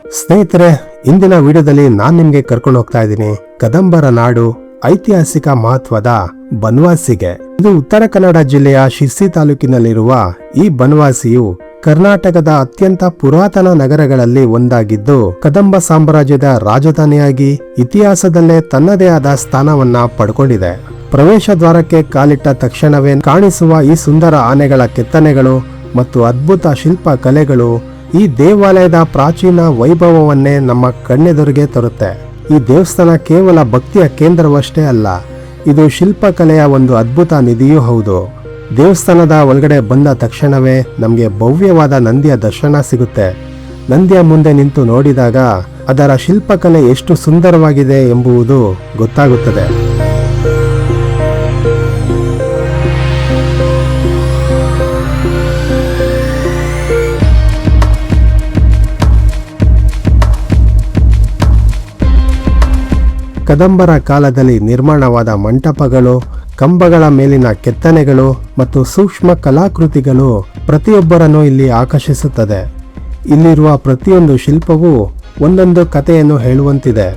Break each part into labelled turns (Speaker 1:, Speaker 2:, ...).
Speaker 1: ಸ್ನೇಹಿತರೆ, ಇಂದಿನ ವಿಡಿಯೋದಲ್ಲಿ ನಾನು ನಿಮ್ಗೆ ಕರ್ಕೊಂಡು ಹೋಗ್ತಾ ಇದ್ದೀನಿ ಕದಂಬರ ನಾಡು ಐತಿಹಾಸಿಕ ಮಹತ್ವದ ಬನವಾಸಿಗೆ. ಇದು ಉತ್ತರ ಕನ್ನಡ ಜಿಲ್ಲೆಯ ಶಿರ್ಸಿ ತಾಲೂಕಿನಲ್ಲಿರುವ ಈ ಬನವಾಸಿಯು ಕರ್ನಾಟಕದ ಅತ್ಯಂತ ಪುರಾತನ ನಗರಗಳಲ್ಲಿ ಒಂದಾಗಿದ್ದು, ಕದಂಬ ಸಾಮ್ರಾಜ್ಯದ ರಾಜಧಾನಿಯಾಗಿ ಇತಿಹಾಸದಲ್ಲೇ ತನ್ನದೇ ಆದ ಸ್ಥಾನವನ್ನ ಪಡ್ಕೊಂಡಿದೆ. ಪ್ರವೇಶ ದ್ವಾರಕ್ಕೆ ಕಾಲಿಟ್ಟ ತಕ್ಷಣವೇ ಕಾಣಿಸುವ ಈ ಸುಂದರ ಆನೆಗಳ ಕೆತ್ತನೆಗಳು ಮತ್ತು ಅದ್ಭುತ ಶಿಲ್ಪ ಕಲೆಗಳು ಈ ದೇವಾಲಯದ ಪ್ರಾಚೀನ ವೈಭವವನ್ನೇ ನಮ್ಮ ಕಣ್ಣೆದುರಿಗೆ ತರುತ್ತೆ. ಈ ದೇವಸ್ಥಾನ ಕೇವಲ ಭಕ್ತಿಯ ಕೇಂದ್ರವಷ್ಟೇ ಅಲ್ಲ, ಇದು ಶಿಲ್ಪಕಲೆಯ ಒಂದು ಅದ್ಭುತ ನಿಧಿಯೂ ಹೌದು. ದೇವಸ್ಥಾನದ ಒಳಗಡೆ ಬಂದ ತಕ್ಷಣವೇ ನಮಗೆ ಭವ್ಯವಾದ ನಂದಿಯ ದರ್ಶನ ಸಿಗುತ್ತೆ. ನಂದಿಯ ಮುಂದೆ ನಿಂತು ನೋಡಿದಾಗ ಅದರ ಶಿಲ್ಪಕಲೆ ಎಷ್ಟು ಸುಂದರವಾಗಿದೆ ಎಂಬುದು ಗೊತ್ತಾಗುತ್ತದೆ. ಕದಂಬರ ಕಾಲದಲ್ಲಿ ನಿರ್ಮಾಣವಾದ ಮಂಟಪಗಳು, ಕಂಬಗಳ ಮೇಲಿನ ಕೆತ್ತನೆಗಳು ಮತ್ತು ಸೂಕ್ಷ್ಮ ಕಲಾಕೃತಿಗಳು ಪ್ರತಿಯೊಬ್ಬರನ್ನು ಇಲ್ಲಿ ಆಕರ್ಷಿಸುತ್ತದೆ. ಇಲ್ಲಿರುವ ಪ್ರತಿಯೊಂದು ಶಿಲ್ಪವೂ ಒಂದೊಂದು ಕಥೆಯನ್ನು ಹೇಳುವಂತಿದೆ.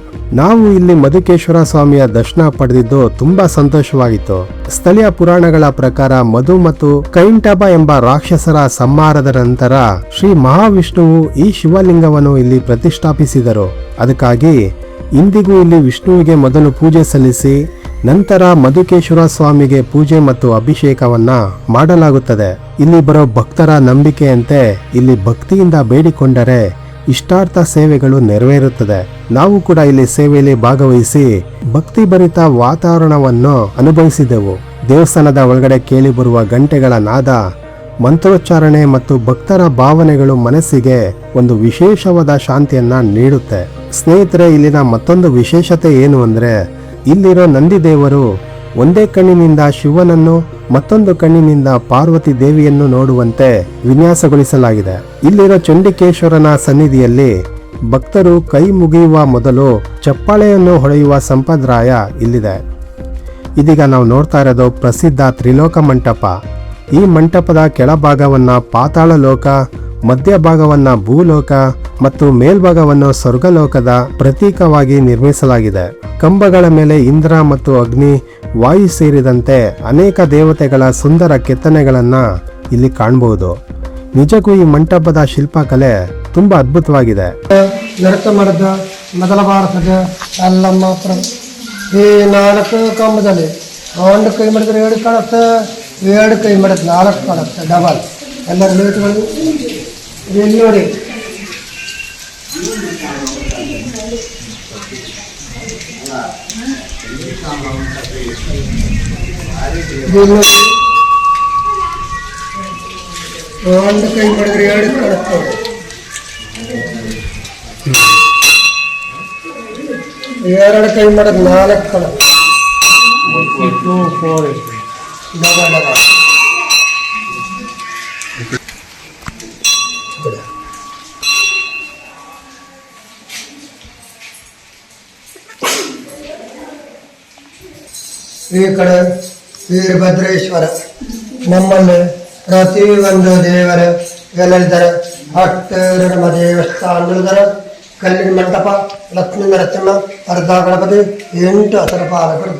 Speaker 1: ನಾವು ಇಲ್ಲಿ ಮಧುಕೇಶ್ವರ ಸ್ವಾಮಿಯ ದರ್ಶನ ಪಡೆದಿದ್ದು ತುಂಬಾ ಸಂತೋಷವಾಗಿತ್ತು. ಸ್ಥಳೀಯ ಪುರಾಣಗಳ ಪ್ರಕಾರ ಮಧು ಮತ್ತು ಕೈಂಟಬ ಎಂಬ ರಾಕ್ಷಸರ ಸಂಹಾರದ ನಂತರ ಶ್ರೀ ಮಹಾವಿಷ್ಣುವು ಈ ಶಿವಲಿಂಗವನ್ನು ಇಲ್ಲಿ ಪ್ರತಿಷ್ಠಾಪಿಸಿದರು. ಅದಕ್ಕಾಗಿ ಇಂದಿಗೂ ಇಲ್ಲಿ ವಿಷ್ಣುವಿಗೆ ಮೊದಲು ಪೂಜೆ ಸಲ್ಲಿಸಿ ನಂತರ ಮಧುಕೇಶ್ವರ ಸ್ವಾಮಿಗೆ ಪೂಜೆ ಮತ್ತು ಅಭಿಷೇಕವನ್ನ ಮಾಡಲಾಗುತ್ತದೆ. ಇಲ್ಲಿ ಬರೋ ಭಕ್ತರ ನಂಬಿಕೆಯಂತೆ ಇಲ್ಲಿ ಭಕ್ತಿಯಿಂದ ಬೇಡಿಕೊಂಡರೆ ಇಷ್ಟಾರ್ಥ ಸೇವೆಗಳು ನೆರವೇರುತ್ತದೆ. ನಾವು ಕೂಡ ಇಲ್ಲಿ ಸೇವೆಯಲ್ಲಿ ಭಾಗವಹಿಸಿ ಭಕ್ತಿ ಭರಿತ ವಾತಾವರಣವನ್ನು ಅನುಭವಿಸಿದೆವು. ದೇವಸ್ಥಾನದ ಒಳಗಡೆ ಕೇಳಿ ಬರುವ ಗಂಟೆಗಳ ನಾದ, ಮಂತ್ರೋಚ್ಚಾರಣೆ ಮತ್ತು ಭಕ್ತರ ಭಾವನೆಗಳು ಮನಸ್ಸಿಗೆ ಒಂದು ವಿಶೇಷವಾದ ಶಾಂತಿಯನ್ನ ನೀಡುತ್ತೆ. ಸ್ನೇಹಿತರೆ, ಇಲ್ಲಿನ ಮತ್ತೊಂದು ವಿಶೇಷತೆ ಏನು ಅಂದ್ರೆ, ಇಲ್ಲಿರೋ ನಂದಿ ದೇವರು ಒಂದೇ ಕಣ್ಣಿನಿಂದ ಶಿವನನ್ನು ಮತ್ತೊಂದು ಕಣ್ಣಿನಿಂದ ಪಾರ್ವತಿ ದೇವಿಯನ್ನು ನೋಡುವಂತೆ ವಿನ್ಯಾಸಗೊಳಿಸಲಾಗಿದೆ. ಇಲ್ಲಿರೋ ಚಂಡಿಕೇಶ್ವರನ ಸನ್ನಿಧಿಯಲ್ಲಿ ಭಕ್ತರು ಕೈ ಮುಗಿಯುವ ಮೊದಲು ಚಪ್ಪಾಳೆಯನ್ನು ಹೊಡೆಯುವ ಸಂಪ್ರದಾಯ ಇಲ್ಲಿದೆ. ಇದೀಗ ನಾವು ನೋಡ್ತಾ ಇರೋದು ಪ್ರಸಿದ್ಧ ತ್ರಿಲೋಕ ಮಂಟಪ. ಈ ಮಂಟಪದ ಕೆಳಭಾಗವನ್ನ ಪಾತಾಳ ಲೋಕ, ಮಧ್ಯಭಾಗವನ್ನ ಭೂಲೋಕ ಮತ್ತು ಮೇಲ್ಭಾಗವನ್ನು ಸ್ವರ್ಗಲೋಕದ ಪ್ರತೀಕವಾಗಿ ನಿರ್ಮಿಸಲಾಗಿದೆ. ಕಂಬಗಳ ಮೇಲೆ ಇಂದ್ರ ಮತ್ತು ಅಗ್ನಿ, ವಾಯು ಸೇರಿದಂತೆ ಅನೇಕ ದೇವತೆಗಳ ಸುಂದರ ಕೆತ್ತನೆಗಳನ್ನ ಇಲ್ಲಿ ಕಾಣಬಹುದು. ನಿಜಕ್ಕೂ ಈ ಮಂಟಪದ ಶಿಲ್ಪಕಲೆ ತುಂಬಾ ಅದ್ಭುತವಾಗಿದೆ.
Speaker 2: ನರಕಮರದ ಮೊದಲ ಭಾರತದ ಅಲ್ಲಮ್ಮ ಈ 4 ಕಂಬದಲ್ಲಿ ಒಂದು ಕೈ ಮಾಡಿದ್ರೆ 2 ಕಾಣುತ್ತೆ, 2 ಕೈ ಮಾಡಿದ್ರೆ 4 ಕಾಣುತ್ತೆ, ಡಬಲ್. ಎಲ್ಲ ರಿಲೇಟ್ಗಳು ಇಲ್ಲಿ ನೋಡಿ. ಒಂದು ಕೈ ಮಾಡಿದ್ರೆ 2 ಕಾಣುತ್ತೆ, 2 ಕೈ ಮಾಡಿದ್ರೆ 4 ಕಾಣುತ್ತೆ, 2, 4 ಡಬಲ್ ಡಬಲ್. ಈ ಕಡೆ ವೀರಭದ್ರೇಶ್ವರ. ನಮ್ಮಲ್ಲಿ ಪ್ರತಿಯೊಂದು ದೇವರು ಎಲ್ಲರಿದ್ದಾರೆ. ಹತ್ತು ನಮ್ಮ ದೇವಸ್ಥಾನದಲ್ಲಿದ್ದಾರೆ. ಕಲ್ಲಿನ ಮಂಟಪ, ಲಕ್ಷ್ಮೀ ನರಸಿಂಹ, ಅರ್ಧ ಗಣಪತಿ, 8 ಹಸರ ಪಾಲಕರು.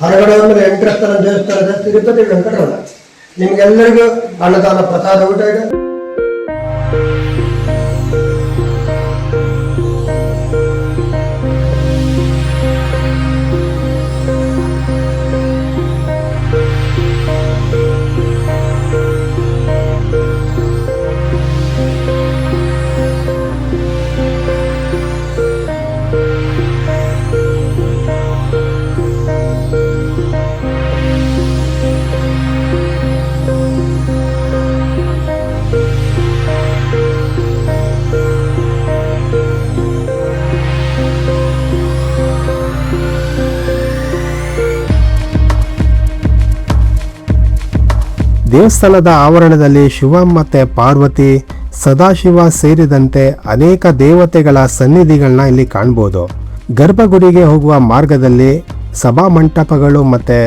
Speaker 2: ಹೊರಗಡೆ ಅಂದ್ರೆ ವೆಂಕಟೇಶ್ವರ ದೇವಸ್ಥಾನದ ತಿರುಪತಿ ವೆಂಕಟರಮಣ. ನಿಮ್ಗೆಲ್ಲರಿಗೂ ಅನ್ನದಾನ ಪ್ರಸಾದ ಊಟ ಇದೆ.
Speaker 1: ದೇವಸ್ಥಾನದ ಆವರಣದಲ್ಲಿ ಶಿವ ಮತ್ತೆ ಪಾರ್ವತಿ, ಸದಾಶಿವ ಸೇರಿದಂತೆ ಅನೇಕ ದೇವತೆಗಳ ಸನ್ನಿಧಿಗಳನ್ನ ಇಲ್ಲಿ ಕಾಣಬಹುದು. ಗರ್ಭಗುಡಿಗೆ ಹೋಗುವ ಮಾರ್ಗದಲ್ಲಿ ಸಭಾ ಮಂಟಪಗಳು ಮತ್ತೆ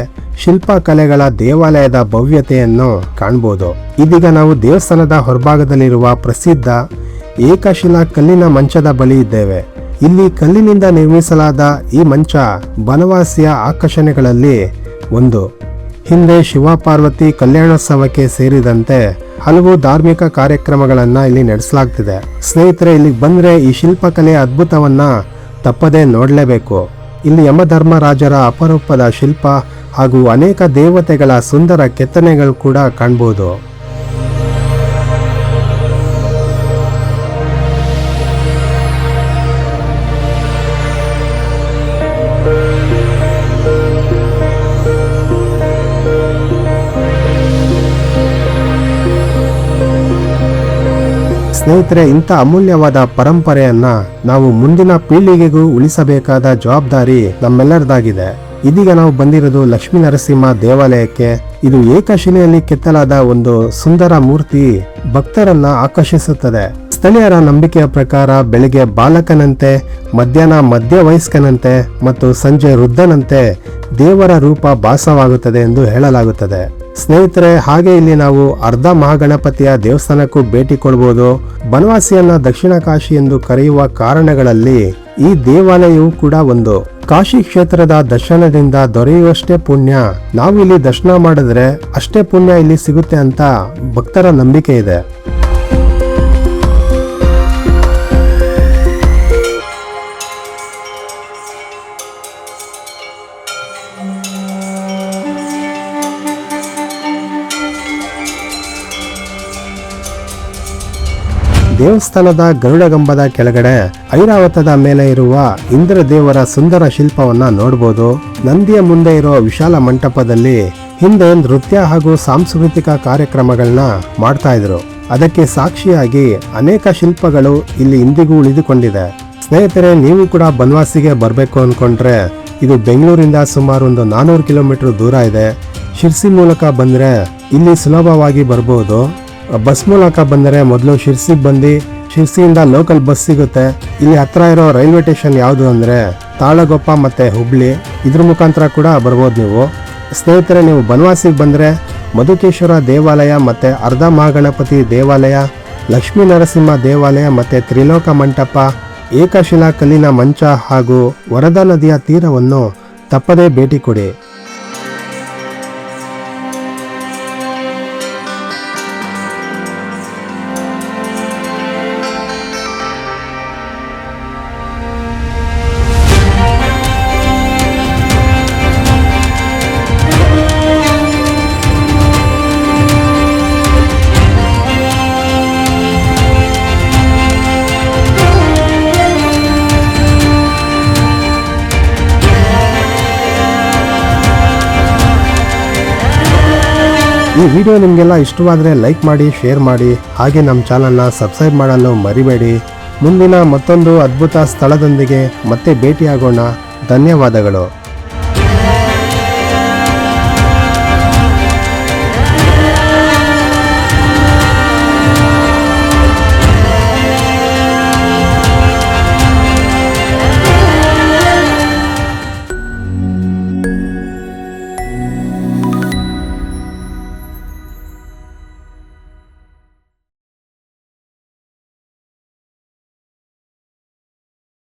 Speaker 1: ಶಿಲ್ಪಕಲೆಗಳ ದೇವಾಲಯದ ಭವ್ಯತೆಯನ್ನು ಕಾಣಬಹುದು. ಇದೀಗ ನಾವು ದೇವಸ್ಥಾನದ ಹೊರಭಾಗದಲ್ಲಿರುವ ಪ್ರಸಿದ್ಧ ಏಕಶಿಲಾ ಕಲ್ಲಿನ ಮಂಚದ ಬಳಿ ಇದ್ದೇವೆ. ಇಲ್ಲಿ ಕಲ್ಲಿನಿಂದ ನಿರ್ಮಿಸಲಾದ ಈ ಮಂಚ ಬನವಾಸಿಯ ಆಕರ್ಷಣೆಗಳಲ್ಲಿ ಒಂದು. ಹಿಂದೆ ಶಿವಪಾರ್ವತಿ ಕಲ್ಯಾಣೋತ್ಸವಕ್ಕೆ ಸೇರಿದಂತೆ ಹಲವು ಧಾರ್ಮಿಕ ಕಾರ್ಯಕ್ರಮಗಳನ್ನ ಇಲ್ಲಿ ನಡೆಸಲಾಗ್ತಿದೆ. ಸ್ನೇಹಿತರೆ, ಇಲ್ಲಿಗೆ ಬಂದ್ರೆ ಈ ಶಿಲ್ಪಕಲೆಯ ಅದ್ಭುತವನ್ನ ತಪ್ಪದೇ ನೋಡಲೇಬೇಕು. ಇಲ್ಲಿ ಯಮಧರ್ಮರಾಜರ ಅಪರೂಪದ ಶಿಲ್ಪ ಹಾಗೂ ಅನೇಕ ದೇವತೆಗಳ ಸುಂದರ ಕೆತ್ತನೆಗಳು ಕೂಡ ಕಾಣಬಹುದು. ಸ್ನೇಹಿತರೆ, ಇಂಥ ಅಮೂಲ್ಯವಾದ ಪರಂಪರೆಯನ್ನ ನಾವು ಮುಂದಿನ ಪೀಳಿಗೆಗೂ ಉಳಿಸಬೇಕಾದ ಜವಾಬ್ದಾರಿ ನಮ್ಮೆಲ್ಲರದಾಗಿದೆ. ಇದೀಗ ನಾವು ಬಂದಿರೋದು ಲಕ್ಷ್ಮೀ ನರಸಿಂಹ ದೇವಾಲಯಕ್ಕೆ. ಇದು ಏಕಶಿಲೆಯಲ್ಲಿ ಕೆತ್ತಲಾದ ಒಂದು ಸುಂದರ ಮೂರ್ತಿ ಭಕ್ತರನ್ನ ಆಕರ್ಷಿಸುತ್ತದೆ. ಸ್ಥಳೀಯರ ನಂಬಿಕೆಯ ಪ್ರಕಾರ ಬೆಳಿಗ್ಗೆ ಬಾಲಕನಂತೆ, ಮಧ್ಯಾಹ್ನ ಮಧ್ಯವಯಸ್ಕನಂತೆ ಮತ್ತು ಸಂಜೆ ವೃದ್ಧನಂತೆ ದೇವರ ರೂಪ ಭಾಸವಾಗುತ್ತದೆ ಎಂದು ಹೇಳಲಾಗುತ್ತದೆ. ಸ್ನೇಹಿತರೆ, ಹಾಗೆ ಇಲ್ಲಿ ನಾವು ಅರ್ಧ ಮಹಾಗಣಪತಿಯ ದೇವಸ್ಥಾನಕ್ಕೂ ಭೇಟಿ ಕೊಡಬಹುದು. ಬನವಾಸಿಯನ್ನ ದಕ್ಷಿಣ ಕಾಶಿ ಎಂದು ಕರೆಯುವ ಕಾರಣಗಳಲ್ಲಿ ಈ ದೇವಾಲಯವು ಕೂಡ ಒಂದು. ಕಾಶಿ ಕ್ಷೇತ್ರದ ದರ್ಶನದಿಂದ ದೊರೆಯುವಷ್ಟೇ ಪುಣ್ಯ ನಾವು ಇಲ್ಲಿ ದರ್ಶನ ಮಾಡಿದ್ರೆ ಅಷ್ಟೇ ಪುಣ್ಯ ಇಲ್ಲಿ ಸಿಗುತ್ತೆ ಅಂತ ಭಕ್ತರ ನಂಬಿಕೆ ಇದೆ. ದೇವಸ್ಥಾನದ ಗರುಡಗಂಬದ ಕೆಳಗಡೆ ಐರಾವತದ ಮೇಲೆ ಇರುವ ಇಂದ್ರದೇವರ ಸುಂದರ ಶಿಲ್ಪವನ್ನ ನೋಡಬಹುದು. ನಂದಿಯ ಮುಂದೆ ಇರುವ ವಿಶಾಲ ಮಂಟಪದಲ್ಲಿ ಹಿಂದೆ ನೃತ್ಯ ಹಾಗೂ ಸಾಂಸ್ಕೃತಿಕ ಕಾರ್ಯಕ್ರಮಗಳನ್ನ ಮಾಡ್ತಾ ಇದ್ರು. ಅದಕ್ಕೆ ಸಾಕ್ಷಿಯಾಗಿ ಅನೇಕ ಶಿಲ್ಪಗಳು ಇಲ್ಲಿ ಇಂದಿಗೂ ಉಳಿದುಕೊಂಡಿದೆ. ಸ್ನೇಹಿತರೆ, ನೀವು ಕೂಡ ಬನವಾಸಿಗೆ ಬರಬೇಕು ಅನ್ಕೊಂಡ್ರೆ ಇದು ಬೆಂಗಳೂರಿಂದ ಸುಮಾರು ಒಂದು 400 ಕಿಲೋಮೀಟರ್ ದೂರ ಇದೆ. ಶಿರ್ಸಿ ಮೂಲಕ ಬಂದ್ರೆ ಇಲ್ಲಿ ಸುಲಭವಾಗಿ ಬರ್ಬೋದು. ಬಸ್ ಮೂಲಕ ಬಂದರೆ ಮೊದಲು ಶಿರ್ಸಿಗೆ ಬಂದು ಶಿರ್ಸಿಯಿಂದ ಲೋಕಲ್ ಬಸ್ ಸಿಗುತ್ತೆ. ಇಲ್ಲಿ ಹತ್ರ ಇರೋ ರೈಲ್ವೆ ಸ್ಟೇಷನ್ ಯಾವುದು ಅಂದರೆ ತಾಳಗೊಪ್ಪ ಮತ್ತು ಹುಬ್ಳಿ. ಇದ್ರ ಮುಖಾಂತರ ಕೂಡ ಬರ್ಬೋದು ನೀವು. ಸ್ನೇಹಿತರೆ, ನೀವು ಬನವಾಸಿಗೆ ಬಂದರೆ ಮಧುಕೇಶ್ವರ ದೇವಾಲಯ ಮತ್ತು ಅರ್ಧ ಮಹಾಗಣಪತಿ ದೇವಾಲಯ, ಲಕ್ಷ್ಮೀ ನರಸಿಂಹ ದೇವಾಲಯ ಮತ್ತು ತ್ರಿಲೋಕ ಮಂಟಪ, ಏಕಶಿಲಾ ಕಲ್ಲಿನ ಮಂಚ ಹಾಗೂ ವರದಾ ನದಿಯ ತೀರವನ್ನು ತಪ್ಪದೇ ಭೇಟಿ ಕೊಡಿ. ಈ ವಿಡಿಯೋ ನಿಮಗೆಲ್ಲ ಇಷ್ಟವಾದರೆ ಲೈಕ್ ಮಾಡಿ, ಶೇರ್ ಮಾಡಿ, ಹಾಗೆ ನಮ್ಮ ಚಾನಲ್ನ ಸಬ್ಸ್ಕ್ರೈಬ್ ಮಾಡಲು ಮರಿಬೇಡಿ. ಮುಂದಿನ ಮತ್ತೊಂದು ಅದ್ಭುತ ಸ್ಥಳದೊಂದಿಗೆ ಮತ್ತೆ ಭೇಟಿಯಾಗೋಣ. ಧನ್ಯವಾದಗಳು.